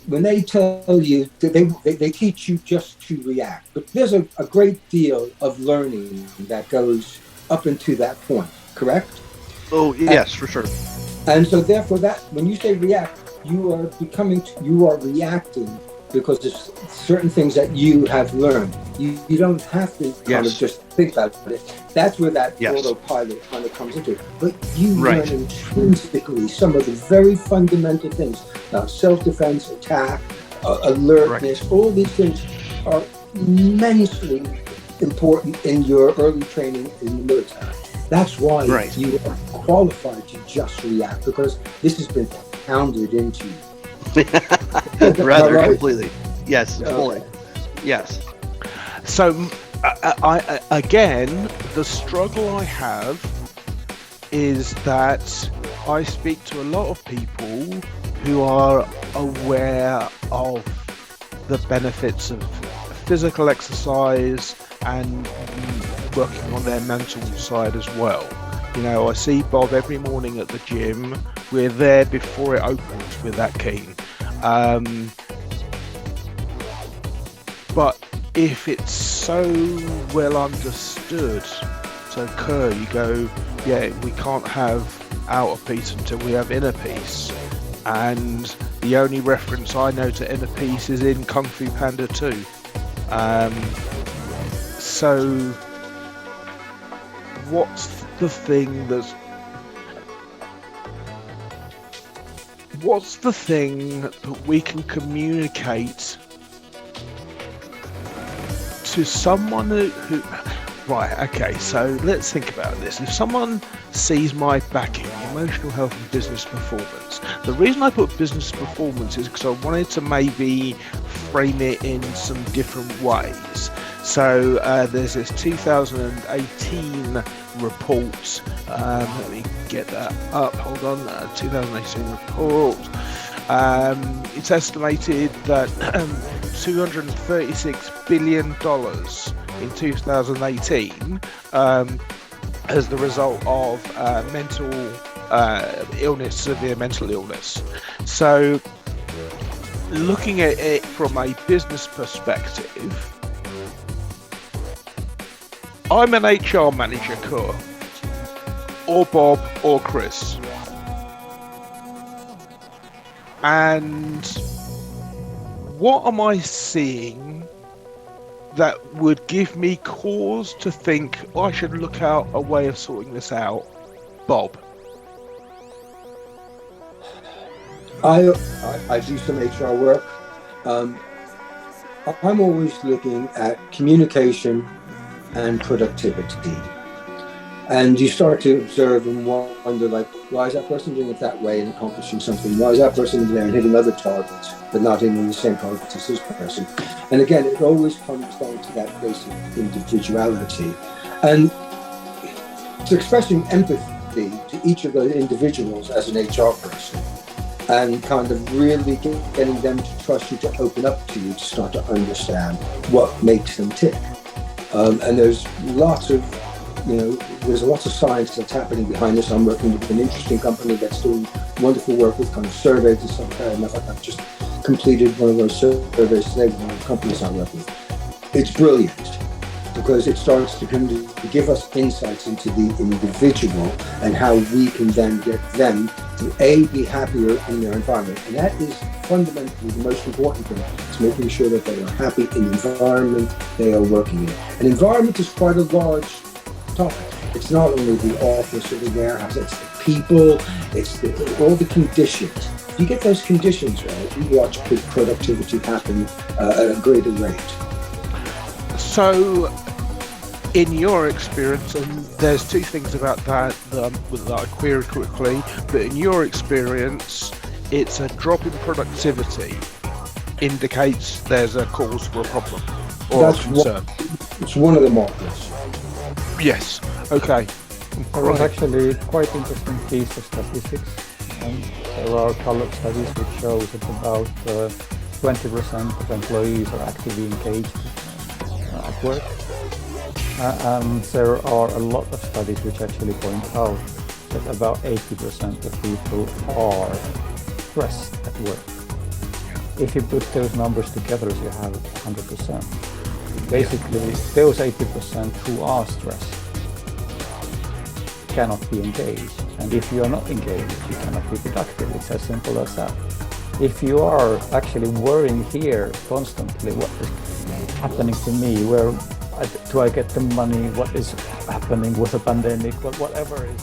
when they tell you that they teach you just to react, but there's a great deal of learning that goes up into that point, correct? Oh, And, yes, for sure. and so therefore that when you say react, you are reacting because of certain things that you have learned. You don't have to kind of Yes, just think about it. That's where that yes, autopilot kind of comes into it. But you learn right, intrinsically some of the very fundamental things about self-defense, attack, right, alertness. All these things are immensely important in your early training in the military. That's why right. you are qualified to just react, because this has been pounded into you. Am I Rather right? completely. Yes, fully. Okay. Yes. So, again, the struggle I have is that I speak to a lot of people who are aware of the benefits of physical exercise and working on their mental side as well. You know, I see Bob every morning at the gym. We're there before it opens with that keen. But if it's so well understood, so Kerr, you go, yeah, we can't have outer peace until we have inner peace. And the only reference I know to inner peace is in Kung Fu Panda 2. So what's the thing that's that we can communicate to someone who right, okay, so let's think about this. If someone sees my backing, emotional health and business performance, the reason I put business performance is because I wanted to maybe frame it in some different ways. So there's this 2018 report. Let me get that up. Hold on. 2018 report. It's estimated that $236 billion in 2018 as the result of mental illness, severe mental illness. So looking at it from a business perspective, I'm an HR manager, Kerr, or Bob, or Chris. And what am I seeing that would give me cause to think I should look out a way of sorting this out, Bob? I do some HR work. I'm always looking at communication and productivity. And you start to observe and wonder, like, why is that person doing it that way and accomplishing something? Why is that person there and hitting other targets, but not hitting the same targets as this person? And again, it always comes down to that basic individuality. And it's expressing empathy to each of those individuals as an HR person, and kind of really getting them to trust you, to open up to you, to start to understand what makes them tick. And there's lots of science that's happening behind this. I'm working with an interesting company that's doing wonderful work with kind of surveys and stuff like that. And I've just completed one of those surveys today with one of the companies I work with. It's brilliant because it starts to give us insights into the individual and how we can then get them to be happier in their environment. And that is fundamentally the most important thing. It's making sure that they are happy in the environment they are working in. An environment is quite a large topic. It's not only the office or the warehouse, it's the people, it's all the conditions. If you get those conditions right, you watch productivity happen at a greater rate. So, in your experience, and there's two things about that that I query quickly, but in your experience, it's a drop in productivity indicates there's a cause for a problem or a concern. It's one of the markers. Yes. Okay. There was actually quite interesting piece of statistics. There are colored studies which shows that about 20% of employees are actively engaged at work. And there are a lot of studies which actually point out that about 80% of people are stressed at work. if you put those numbers together, you have 100%. Basically, those 80% who are stressed cannot be engaged. And if you are not engaged, you cannot be productive. It's as simple as that. If you are actually worrying here constantly, what is happening to me? Where do I get the money? What is happening with the pandemic? Whatever is